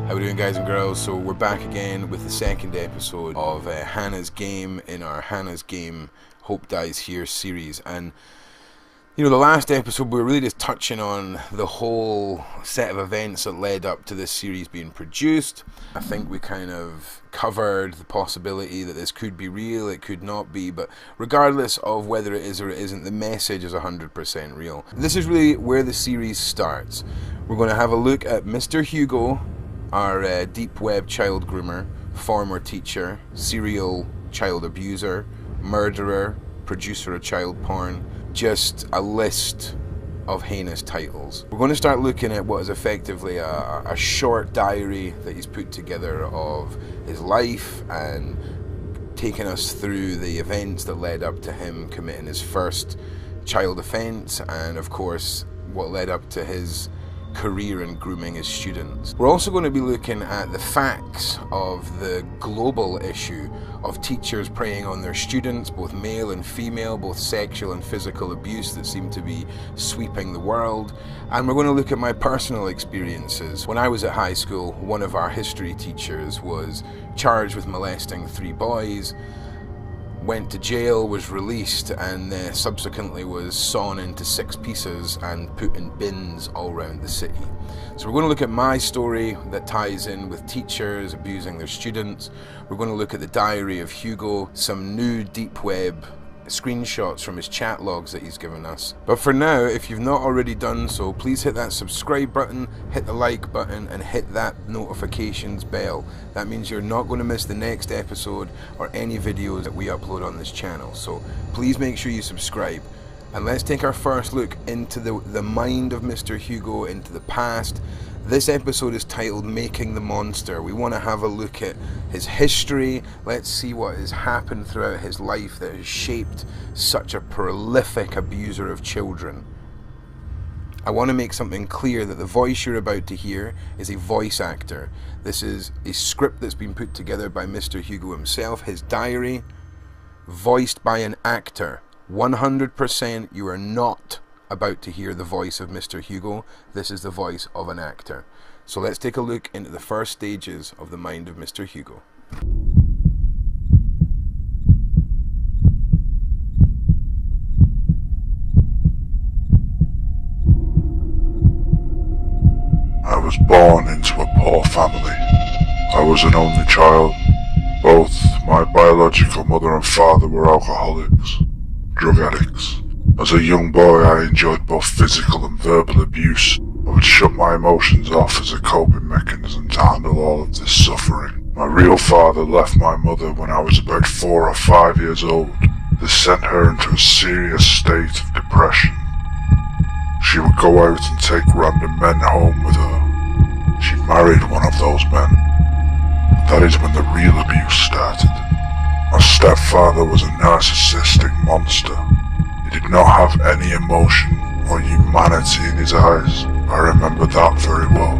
How we doing, guys and girls? So we're back again with the second episode of Hannah's Game in our Hannah's Game Hope Dies Here series. And you know, the last episode we were really just touching on the whole set of events that led up to this series being produced. I think we kind of covered the possibility that this could be real, it could not be, but regardless of whether it is or it isn't, the message is 100% real. This is really where the series starts. We're going to have a look at Mr. Hugo, our deep web child groomer, former teacher, serial child abuser, murderer, producer of child porn, just a list of heinous titles. We're going to start looking at what is effectively a short diary that he's put together of his life and taking us through the events that led up to him committing his first child offence, and of course what led up to his career in grooming his students. We're also going to be looking at the facts of the global issue of teachers preying on their students, both male and female, both sexual and physical abuse that seem to be sweeping the world. And we're going to look at my personal experiences. When I was at high school, one of our history teachers was charged with molesting 3 boys, went to jail, was released, and subsequently was sawn into 6 pieces and put in bins all around the city. So we're going to look at my story that ties in with teachers abusing their students. We're going to look at the diary of Hugo, some new deep web screenshots from his chat logs that he's given us. But for now, if you've not already done so, please hit that subscribe button, hit the like button, and hit that notifications bell. That means you're not going to miss the next episode or any videos that we upload on this channel. So please make sure you subscribe. And let's take our first look into the mind of Mr. Hugo, into the past. This episode is titled Making the Monster. We want to have a look at his history. Let's see what has happened throughout his life that has shaped such a prolific abuser of children. I want to make something clear that the voice you're about to hear is a voice actor. This is a script that's been put together by Mr. Hugo himself, his diary, voiced by an actor. 100% you are not about to hear the voice of Mr. Hugo. This is the voice of an actor. So let's take a look into the first stages of the mind of Mr. Hugo. I was born into a poor family. I was an only child. Both my biological mother and father were alcoholics, drug addicts. As a young boy, I enjoyed both physical and verbal abuse. I would shut my emotions off as a coping mechanism to handle all of this suffering. My real father left my mother when I was about 4 or 5 years old. This sent her into a serious state of depression. She would go out and take random men home with her. She married one of those men. That is when the real abuse started. My stepfather was a narcissistic monster. He did not have any emotion or humanity in his eyes. I remember that very well.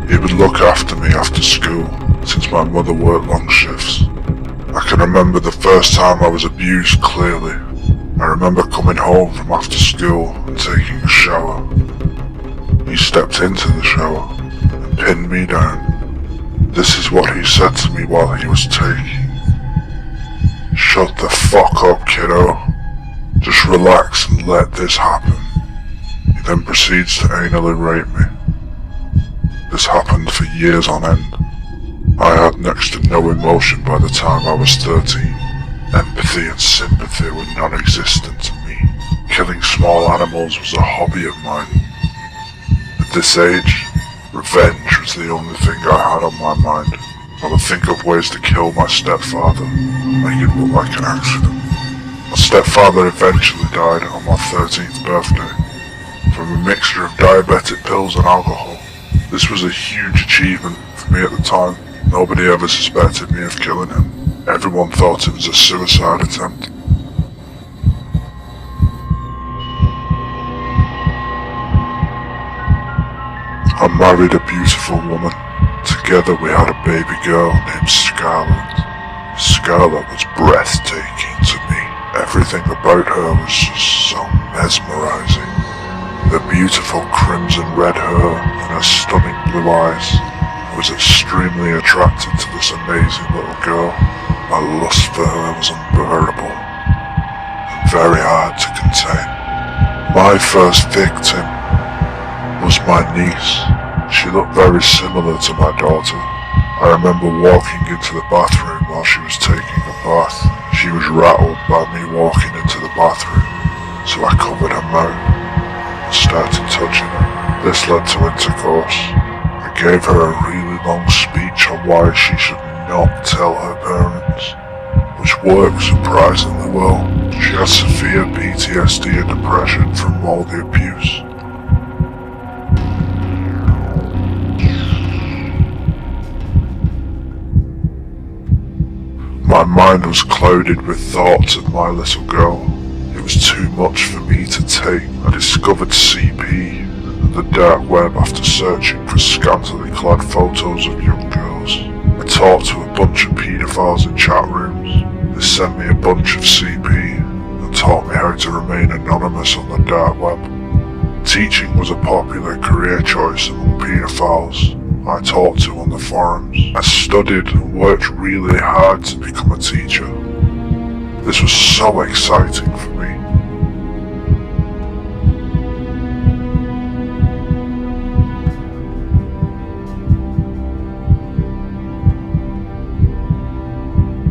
He would look after me after school, since my mother worked long shifts. I can remember the first time I was abused clearly. I remember coming home from after school and taking a shower. He stepped into the shower and pinned me down. This is what he said to me while he was taking. "Shut the fuck up, kiddo. Just relax and let this happen." He then proceeds to anally rape me. This happened for years on end. I had next to no emotion by the time I was 13. Empathy and sympathy were non-existent to me. Killing small animals was a hobby of mine. At this age, revenge was the only thing I had on my mind. I would think of ways to kill my stepfather, make it look like an accident. My stepfather eventually died on my 13th birthday from a mixture of diabetic pills and alcohol. This was a huge achievement for me at the time. Nobody ever suspected me of killing him. Everyone thought it was a suicide attempt. I married a beautiful woman. Together we had a baby girl named Scarlett. Scarlett was breathtaking to me. Everything about her was just so mesmerizing. Her beautiful crimson red hair and her stunning blue eyes. I was extremely attracted to this amazing little girl. My lust for her was unbearable and very hard to contain. My first victim was my niece. She looked very similar to my daughter. I remember walking into the bathroom while she was taking a bath. She was rattled by me walking into the bathroom, so I covered her mouth and started touching her. This led to intercourse. I gave her a really long speech on why she should not tell her parents, which worked surprisingly well. She had severe PTSD and depression from all the abuse. My mind was clouded with thoughts of my little girl. It was too much for me to take. I discovered CP and the dark web after searching for scantily clad photos of young girls. I talked to a bunch of paedophiles in chat rooms. They sent me a bunch of CP and taught me how to remain anonymous on the dark web. Teaching was a popular career choice among paedophiles I talked to on the forums. I studied and worked really hard to become a teacher. This was so exciting for me.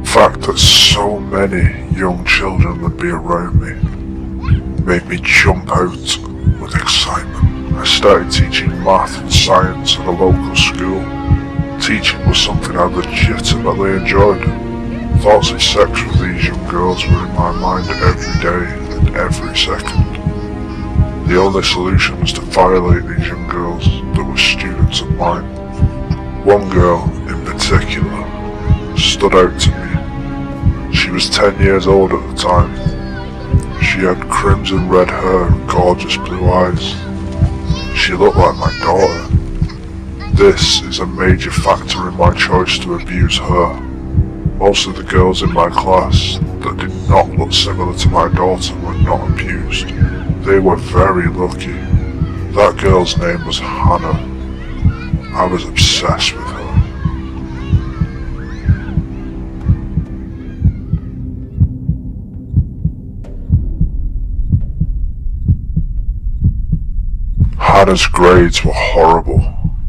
The fact that so many young children would be around me made me jump out with excitement. I started teaching math and science at a local school. Teaching was something I legitimately enjoyed. Thoughts of sex with these young girls were in my mind every day and every second. The only solution was to violate these young girls that were students of mine. One girl, in particular, stood out to me. She was 10 years old at the time. She had crimson red hair and gorgeous blue eyes. She looked like my daughter. This is a major factor in my choice to abuse her. Most of the girls in my class that did not look similar to my daughter were not abused. They were very lucky. That girl's name was Hannah. I was obsessed with her. Hannah's grades were horrible.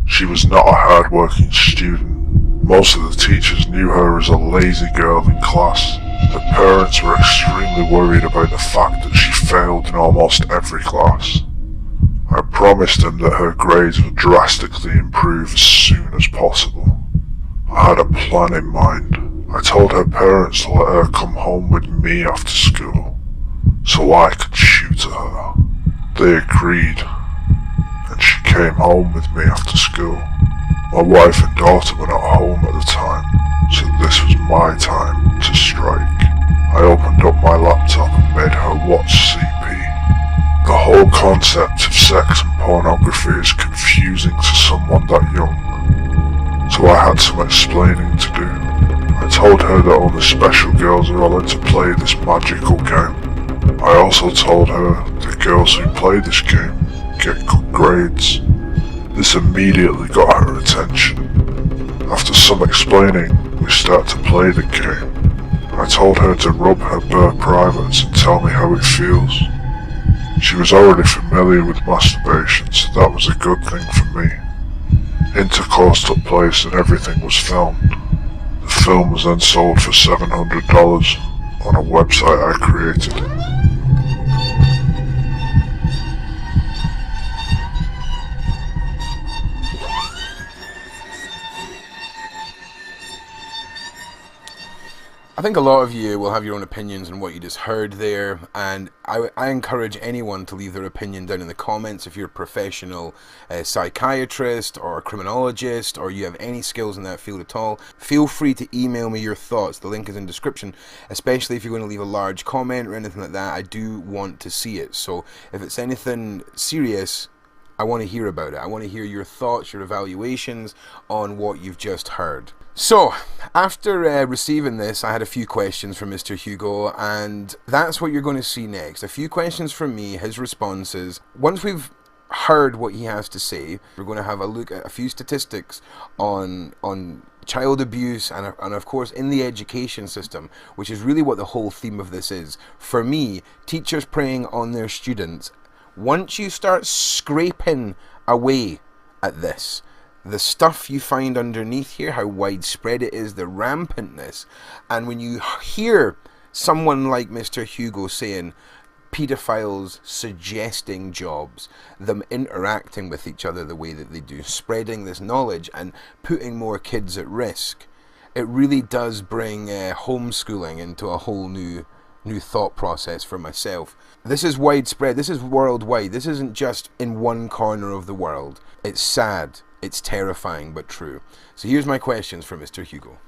She was not a hard-working student. Most of the teachers knew her as a lazy girl in class. Her parents were extremely worried about the fact that she failed in almost every class. I promised them that her grades would drastically improve as soon as possible. I had a plan in mind. I told her parents to let her come home with me after school, so I could tutor her. They agreed, and she came home with me after school. My wife and daughter were not home at the time, so this was my time to strike. I opened up my laptop and made her watch CP. The whole concept of sex and pornography is confusing to someone that young, so I had some explaining to do. I told her that only special girls are allowed to play this magical game. I also told her that girls who play this game get good grades. This immediately got her attention. After some explaining, we start to play the game. I told her to rub her bare privates and tell me how it feels. She was already familiar with masturbation, so that was a good thing for me. Intercourse took place and everything was filmed. The film was then sold for $700 on a website I created. I think a lot of you will have your own opinions on what you just heard there, and I encourage anyone to leave their opinion down in the comments. If you're a professional psychiatrist or a criminologist, or you have any skills in that field at all, feel free to email me your thoughts. The link is in the description, especially if you're going to leave a large comment or anything like that. I do want to see it, so if it's anything serious, I want to hear about it. I want to hear your thoughts, your evaluations on what you've just heard. So, after receiving this, I had a few questions from Mr. Hugo, and that's what you're going to see next. A few questions from me, his responses. Once we've heard what he has to say. We're going to have a look at a few statistics on child abuse and of course in the education system, which is really what the whole theme of this is. For me, teachers preying on their students. Once you start scraping away at this, the stuff you find underneath here, how widespread it is, the rampantness, and when you hear someone like Mr. Hugo saying pedophiles suggesting jobs, them interacting with each other the way that they do, spreading this knowledge and putting more kids at risk, it really does bring homeschooling into a whole new thought process for myself. This is widespread, this is worldwide, this isn't just in one corner of the world. It's sad, it's terrifying, but true. So here's my questions for Mr. Hugo.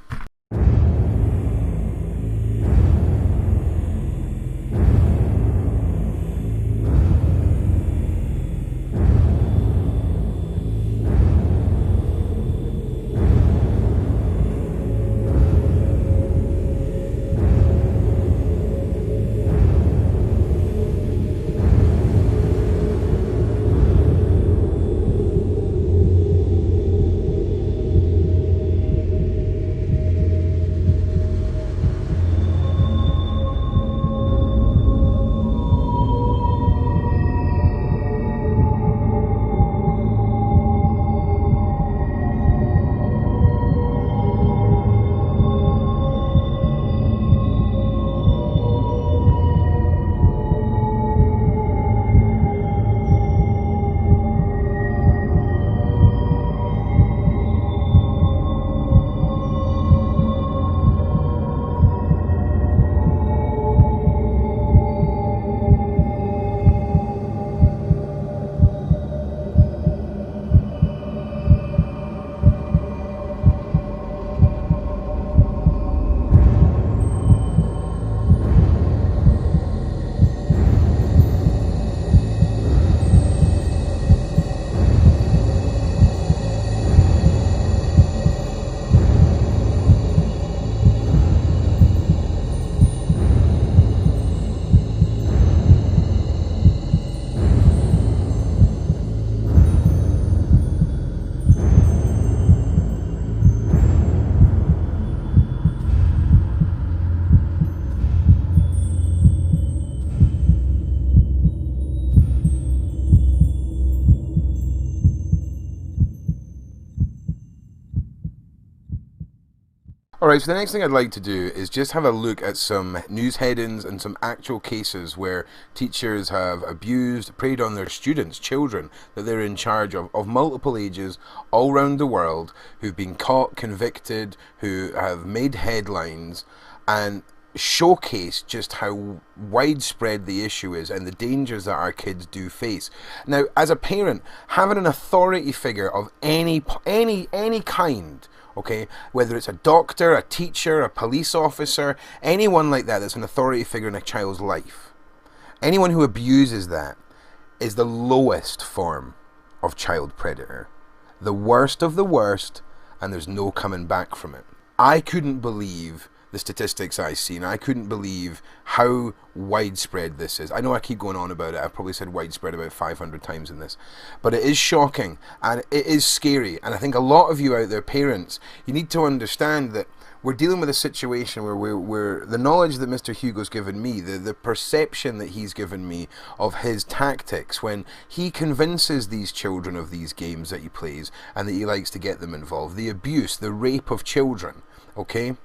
Alright, so the next thing I'd like to do is just have a look at some news headings and some actual cases where teachers have abused, preyed on their students, children, that they're in charge of multiple ages, all around the world, who've been caught, convicted, who have made headlines, and showcase just how widespread the issue is and the dangers that our kids do face. Now, as a parent, having an authority figure of any kind, okay, whether it's a doctor, a teacher, a police officer, anyone like that that's an authority figure in a child's life, anyone who abuses that is the lowest form of child predator. The worst of the worst, and there's no coming back from it. I couldn't believe the statistics I've seen. I couldn't believe how widespread this is. I know I keep going on about it. I've probably said widespread about 500 times in this. But it is shocking and it is scary. And I think a lot of you out there, parents, you need to understand that we're dealing with a situation where we're the knowledge that Mr. Hugo's given me, the perception that he's given me of his tactics when he convinces these children of these games that he plays and that he likes to get them involved. The abuse, the rape of children, okay?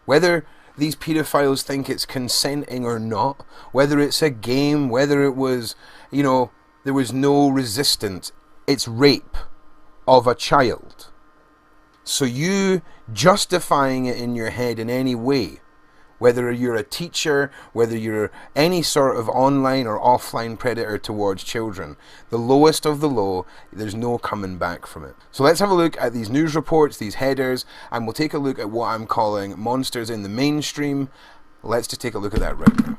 Whether these pedophiles think it's consenting or not, whether it's a game, whether it was, you know, there was no resistance, it's rape of a child. So you justifying it in your head in any way, whether you're a teacher, whether you're any sort of online or offline predator towards children, the lowest of the low, there's no coming back from it. So let's have a look at these news reports, these headers, and we'll take a look at what I'm calling monsters in the mainstream. Let's just take a look at that right now.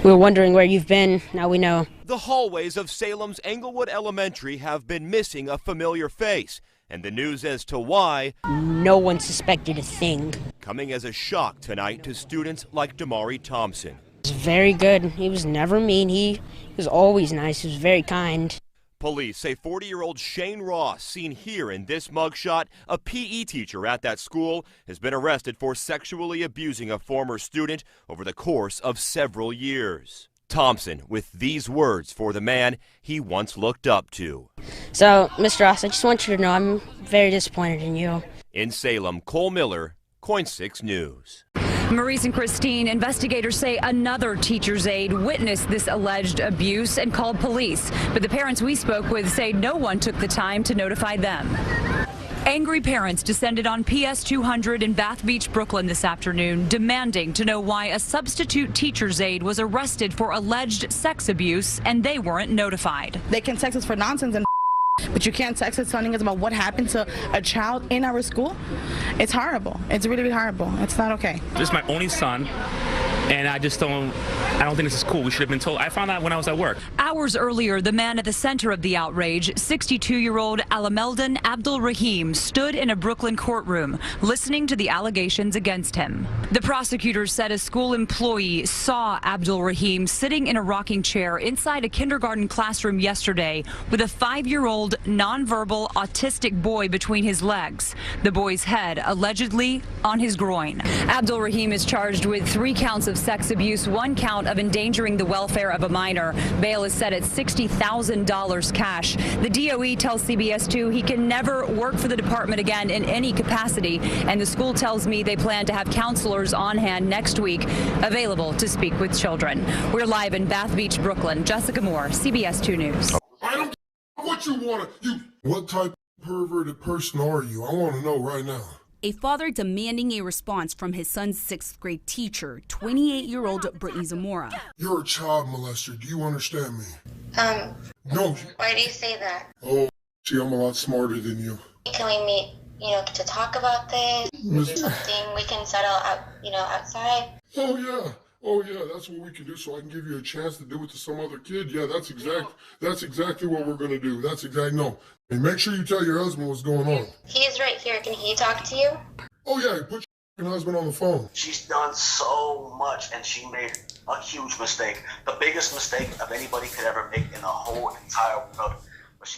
We were wondering where you've been. Now we know. The hallways of Salem's Englewood Elementary have been missing a familiar face, and the news as to why, no one suspected a thing. Coming as a shock tonight to students like Damari Thompson. He was very good. He was never mean. He was always nice. He was very kind. Police say 40-year-old Shane Ross, seen here in this mugshot, a PE teacher at that school, has been arrested for sexually abusing a former student over the course of several years. Thompson with these words for the man he once looked up to. So, Mr. Ross, I just want you to know I'm very disappointed in you. In Salem, Cole Miller, KOIN 6 News. Maurice and Christine, investigators say another teacher's aide witnessed this alleged abuse and called police. But the parents we spoke with say no one took the time to notify them. Angry parents descended on PS 200 in Bath Beach, Brooklyn this afternoon, demanding to know why a substitute teacher's aide was arrested for alleged sex abuse and they weren't notified. They can text us for nonsense and but you can't text us telling us about what happened to a child in our school. It's horrible. It's really, really horrible. It's not okay. This is my only son, and I don't think this is cool. We should have been told. I found out when I was at work. Hours earlier, the man at the center of the outrage, 62-year-old Alameldin Abdul Rahim, stood in a Brooklyn courtroom listening to the allegations against him. The prosecutor said a school employee saw Abdul Rahim sitting in a rocking chair inside a kindergarten classroom yesterday with a 5-year-old nonverbal autistic boy between his legs. The boy's head allegedly on his groin. Abdul Rahim is charged with 3 counts of sex abuse, 1 count of endangering the welfare of a minor. Bail is set at $60,000 cash. The DOE tells CBS 2 he can never work for the department again in any capacity, and the school tells me they plan to have counselors on hand next week available to speak with children. We're live in Bath Beach, Brooklyn. Jessica Moore, CBS 2 News. I don't care what you want to. What type of perverted person are you? I want to know right now. A father demanding a response from his son's 6th grade teacher, 28-year-old Brittany Zamora. You're a child molester. Do you understand me? No. Why do you say that? Oh, see, I'm a lot smarter than you. Can we meet, to talk about this? Something we can settle out, outside? Oh yeah, that's what we can do, so I can give you a chance to do it to some other kid. Yeah, that's exactly what we're gonna do. No. And make sure you tell your husband what's going on. He is right here. Can he talk to you? Oh yeah, put your husband on the phone. She's done so much, and she made a huge mistake. The biggest mistake of anybody could ever make in the whole entire world. But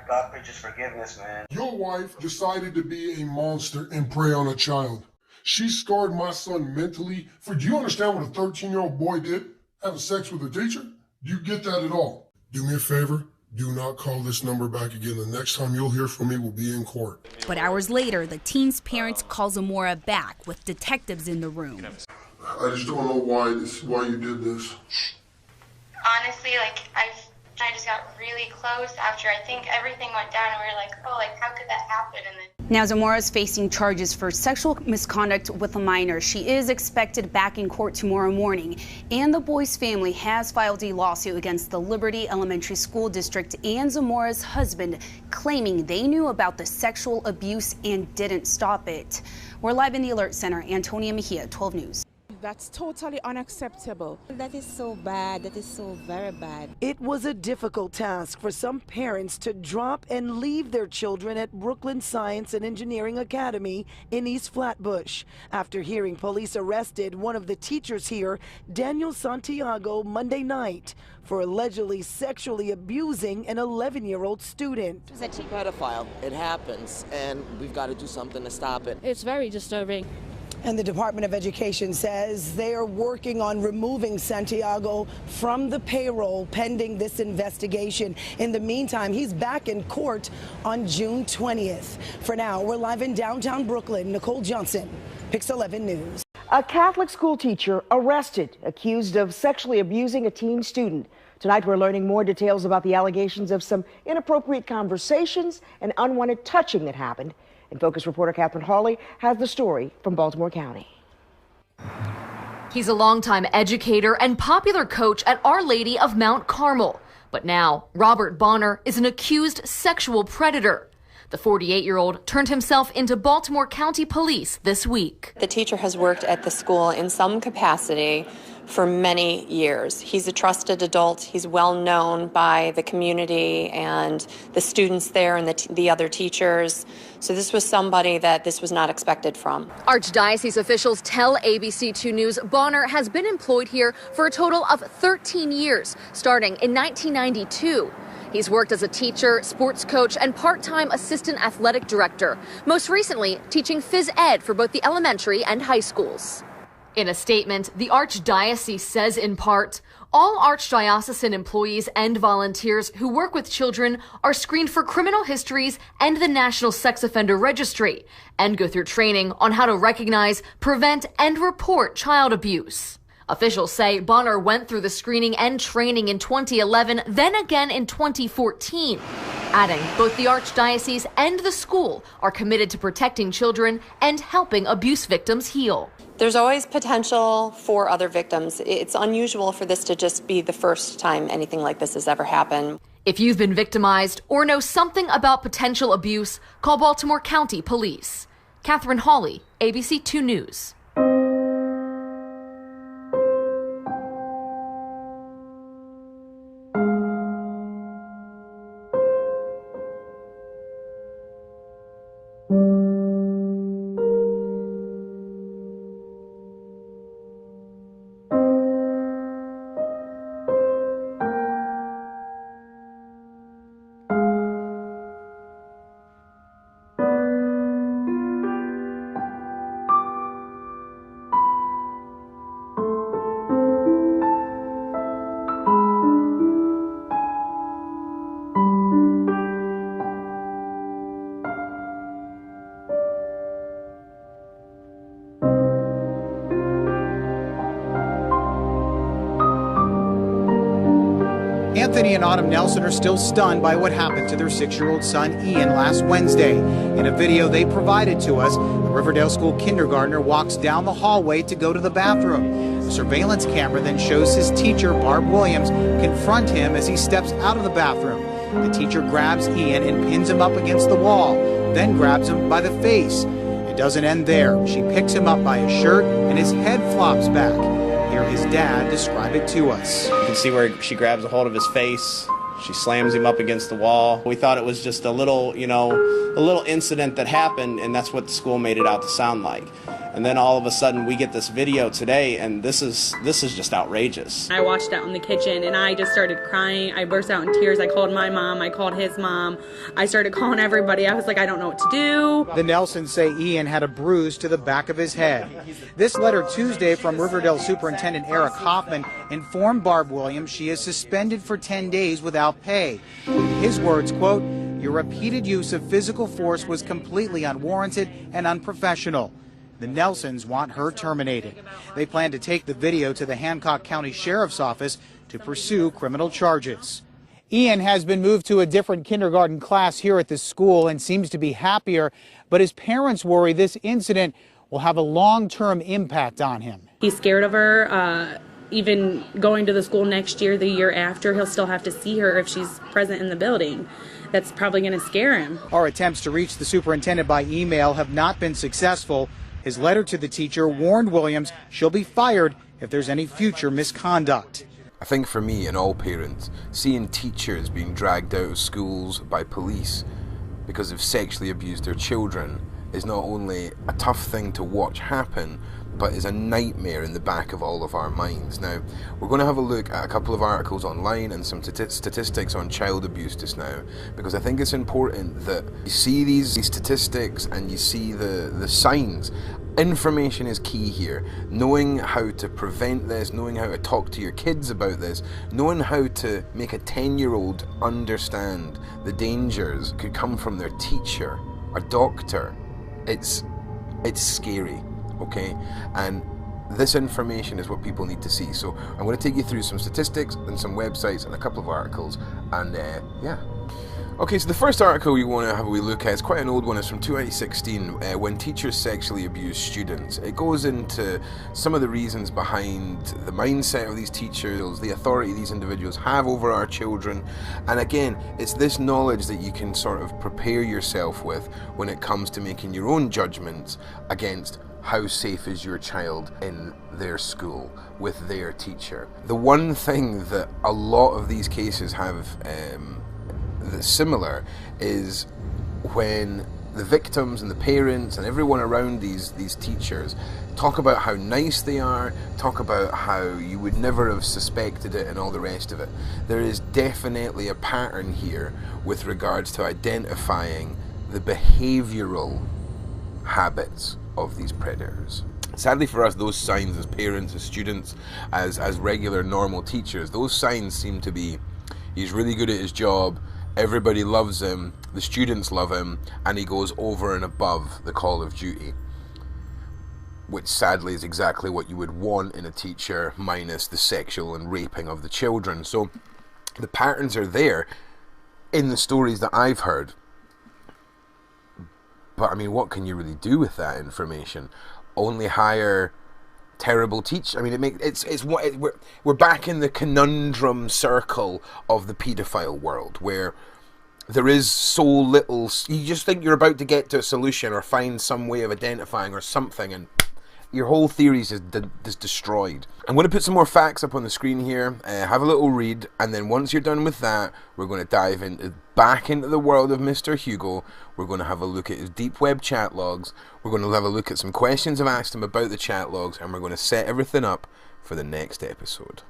God preaches forgiveness, man. Your wife decided to be a monster and prey on a child. She scarred my son mentally. Do you understand what a 13-year-old boy did? Having sex with a teacher? Do you get that at all? Do me a favor. Do not call this number back again. The next time you'll hear from me will be in court. But hours later, the teen's parents call Zamora back with detectives in the room. I just don't know why you did this. Honestly, I just got really close after I think everything went down, and we were like, how could that happen? And then Now Zamora is facing charges for sexual misconduct with a minor. She is expected back in court tomorrow morning, and the boy's family has filed a lawsuit against the Liberty Elementary School District and Zamora's husband, claiming they knew about the sexual abuse and didn't stop it. We're live in the Alert Center. Antonia Mejia, 12 News. That's totally unacceptable. That is so bad. That is so very bad. It was a difficult task for some parents to drop and leave their children at Brooklyn Science and Engineering Academy in East Flatbush after hearing police arrested one of the teachers here, Daniel Santiago, Monday night for allegedly sexually abusing an 11-year-old student. It's a pedophile. It happens, and we've got to do something to stop it. It's very disturbing. And the Department of Education says they are working on removing Santiago from the payroll pending this investigation. In the meantime, he's back in court on June 20th. For now, we're live in downtown Brooklyn. Nicole Johnson, Pix 11 News. A Catholic school teacher arrested, accused of sexually abusing a teen student. Tonight, we're learning more details about the allegations of some inappropriate conversations and unwanted touching that happened. And Focus reporter Catherine Hawley has the story from Baltimore County. He's a longtime educator and popular coach at Our Lady of Mount Carmel. But now, Robert Bonner is an accused sexual predator. The 48-year-old turned himself into Baltimore County Police this week. The teacher has worked at the school in some capacity for many years. He's a trusted adult. He's well known by the community and the students there and the other teachers. So this was somebody that this was not expected from. Archdiocese officials tell ABC2 News Bonner has been employed here for a total of 13 years, starting in 1992. He's worked as a teacher, sports coach, and part-time assistant athletic director, most recently teaching phys ed for both the elementary and high schools. In a statement, the Archdiocese says in part, all Archdiocesan employees and volunteers who work with children are screened for criminal histories and the National Sex Offender Registry, and go through training on how to recognize, prevent, and report child abuse. Officials say Bonner went through the screening and training in 2011, then again in 2014. Adding, both the Archdiocese and the school are committed to protecting children and helping abuse victims heal. There's always potential for other victims. It's unusual for this to just be the first time anything like this has ever happened. If you've been victimized or know something about potential abuse, call Baltimore County Police. Catherine Hawley, ABC2 News. Anthony and Autumn Nelson are still stunned by what happened to their 6-year-old son Ian last Wednesday. In a video they provided to us, a Riverdale School kindergartner walks down the hallway to go to the bathroom. The surveillance camera then shows his teacher, Barb Williams, confront him as he steps out of the bathroom. The teacher grabs Ian and pins him up against the wall, then grabs him by the face. It doesn't end there. She picks him up by his shirt and his head flops back. Hear his dad describe it to us. You can see where she grabs a hold of his face. She slams him up against the wall. We thought it was just a little, a little incident that happened, and that's what the school made it out to sound like. And then all of a sudden we get this video today, and this is just outrageous. I watched that in the kitchen and I just started crying. I burst out in tears. I called my mom. I called his mom. I started calling everybody. I was like, I don't know what to do. The Nelsons say Ian had a bruise to the back of his head. This letter Tuesday from Riverdale Superintendent Eric Hoffman informed Barb Williams she is suspended for 10 days without pay. In his words, quote, your repeated use of physical force was completely unwarranted and unprofessional. The Nelsons want her terminated. They plan to take the video to the Hancock County Sheriff's Office to pursue criminal charges. Ian has been moved to a different kindergarten class here at the school and seems to be happier, but his parents worry this incident will have a long-term impact on him. He's scared of her. Even going to the school next year, the year after, he'll still have to see her if she's present in the building. That's probably going to scare him. Our attempts to reach the superintendent by email have not been successful. His letter to the teacher warned Williams she'll be fired if there's any future misconduct. I think for me and all parents, seeing teachers being dragged out of schools by police because they've sexually abused their children is not only a tough thing to watch happen, but is a nightmare in the back of all of our minds. Now, we're going to have a look at a couple of articles online and some statistics on child abuse just now, because I think it's important that you see these statistics and you see the signs. Information is key here. Knowing how to prevent this, knowing how to talk to your kids about this, knowing how to make a 10-year-old understand the dangers could come from their teacher, a doctor. It's scary. Okay, and this information is what people need to see. So I'm going to take you through some statistics and some websites and a couple of articles, and yeah. Okay, so the first article we want to have a wee look at is quite an old one. It's from 2016, When Teachers Sexually Abuse Students. It goes into some of the reasons behind the mindset of these teachers, the authority these individuals have over our children, and again, it's this knowledge that you can sort of prepare yourself with when it comes to making your own judgments against how safe is your child in their school with their teacher. The one thing that a lot of these cases have that's similar is when the victims and the parents and everyone around these teachers talk about how nice they are, talk about how you would never have suspected it and all the rest of it. There is definitely a pattern here with regards to identifying the behavioural habits of these predators. Sadly for us, those signs as parents, as students, as regular normal teachers, those signs seem to be, he's really good at his job, everybody loves him, the students love him, and he goes over and above the call of duty. Which sadly is exactly what you would want in a teacher, minus the sexual and raping of the children. So the patterns are there in the stories that I've heard. But I mean, what can you really do with that information? Only hire terrible teach. I mean, we're back in the conundrum circle of the paedophile world, where there is so little. You just think you're about to get to a solution or find some way of identifying or something, and your whole theory is destroyed. I'm going to put some more facts up on the screen here. Have a little read, and then once you're done with that, we're going to dive back into the world of Mr. Hugo. We're going to have a look at his deep web chat logs. We're going to have a look at some questions I've asked him about the chat logs, and we're going to set everything up for the next episode.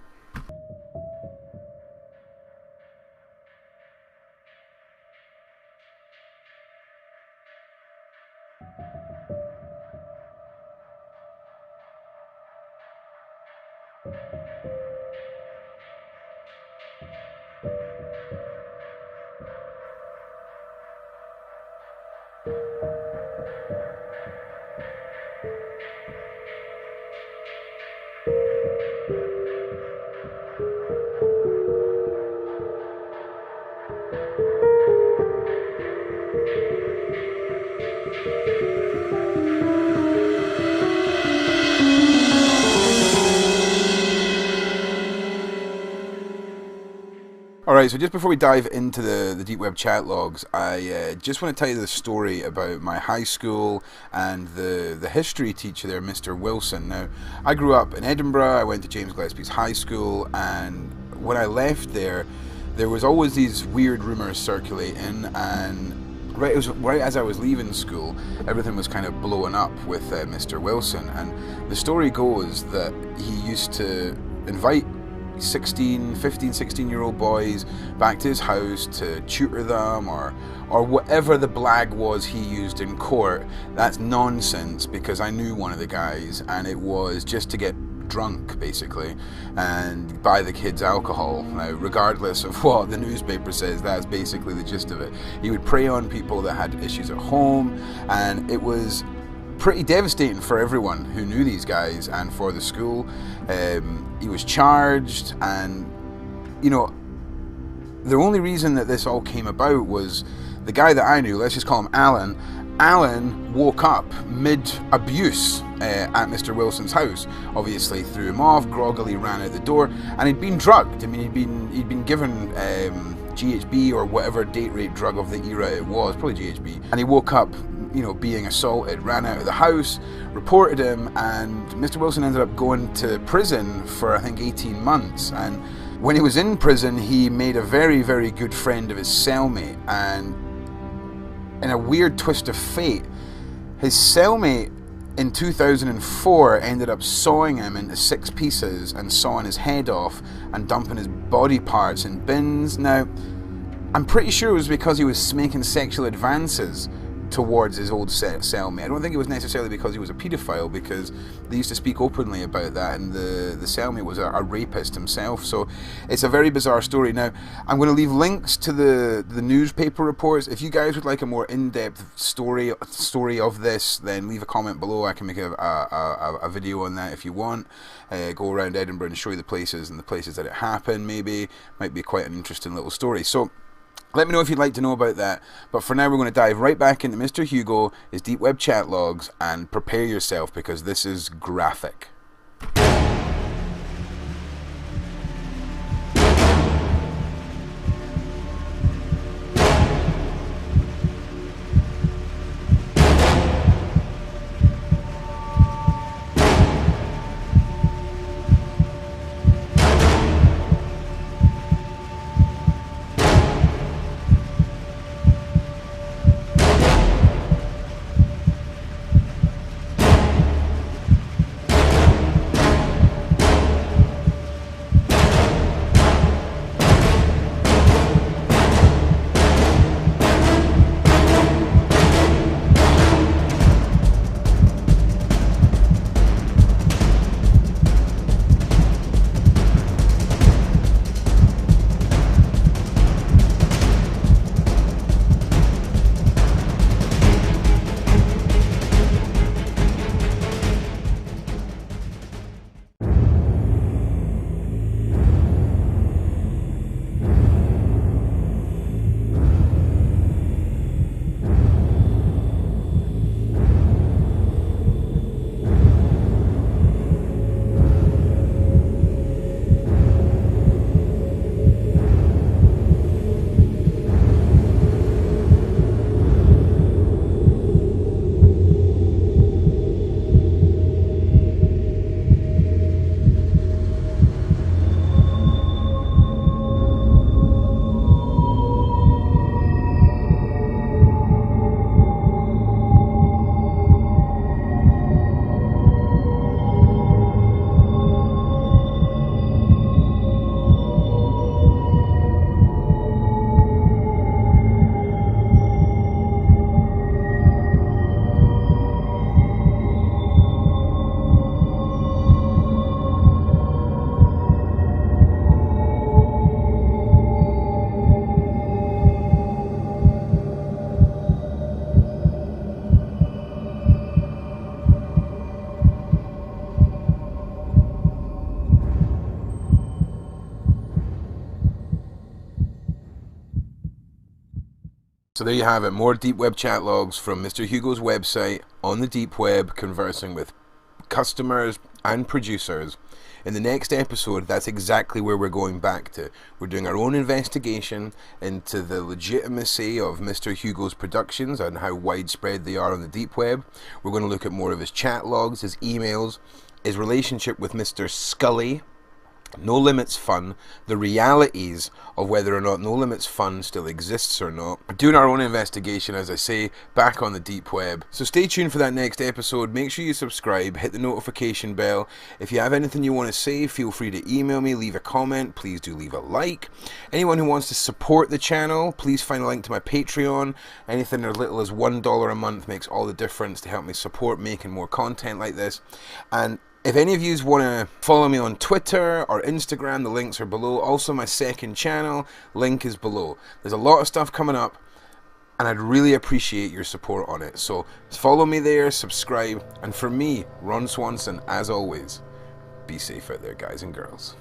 Alright, so just before we dive into the deep web chat logs, I just want to tell you the story about my high school and the history teacher there, Mr. Wilson. Now, I grew up in Edinburgh, I went to James Gillespie's high school, and when I left there was always these weird rumours circulating, and right as I was leaving school, everything was kind of blowing up with Mr. Wilson, and the story goes that he used to invite 15, 16-year-old boys back to his house to tutor them or whatever the blag was he used in court. That's nonsense, because I knew one of the guys, and it was just to get drunk basically and buy the kids alcohol. Now, regardless of what the newspaper says, that's basically the gist of it. He would prey on people that had issues at home, and it was pretty devastating for everyone who knew these guys and for the school. He was charged, and you know, the only reason that this all came about was the guy that I knew, let's just call him Alan. Alan woke up mid-abuse at Mr. Wilson's house. Obviously threw him off, groggily ran out the door, and he'd been drugged. I mean, he'd been given GHB or whatever date rape drug of the era it was, probably GHB, and he woke up, you know, being assaulted, ran out of the house, reported him, and Mr. Wilson ended up going to prison for I think 18 months. And when he was in prison, he made a very, very good friend of his cellmate, and in a weird twist of fate, his cellmate in 2004 ended up sawing him into 6 pieces and sawing his head off and dumping his body parts in bins. Now, I'm pretty sure it was because he was making sexual advances towards his old cellmate. I don't think it was necessarily because he was a paedophile, because they used to speak openly about that, and the cellmate was a rapist himself. So it's a very bizarre story. Now, I'm going to leave links to the newspaper reports. If you guys would like a more in-depth story of this, then leave a comment below. I can make a video on that if you want. Go around Edinburgh and show you the places and the places that it happened. Maybe might be quite an interesting little story. So Let me know if you'd like to know about that. But for now, we're going to dive right back into Mr. Hugo, his deep web chat logs, and prepare yourself because this is graphic. So there you have it, more deep web chat logs from Mr. Hugo's website on the deep web, conversing with customers and producers. In the next episode, that's exactly where we're going back to. We're doing our own investigation into the legitimacy of Mr. Hugo's productions and how widespread they are on the deep web. We're going to look at more of his chat logs, his emails, his relationship with Mr. Scully, No Limits Fun, the realities of whether or not No Limits Fun still exists or not. We're doing our own investigation, as I say, back on the deep web. So stay tuned for that next episode. Make sure you subscribe, hit the notification bell. If you have anything you want to say, feel free to email me, leave a comment. Please do leave a like. Anyone who wants to support the channel, please find a link to my Patreon. Anything as little as $1 a month makes all the difference to help me support making more content like this. And if any of you want to follow me on Twitter or Instagram, the links are below. Also, my second channel, link is below. There's a lot of stuff coming up, and I'd really appreciate your support on it. So follow me there, subscribe, and for me, Ron Swanson, as always, be safe out there, guys and girls.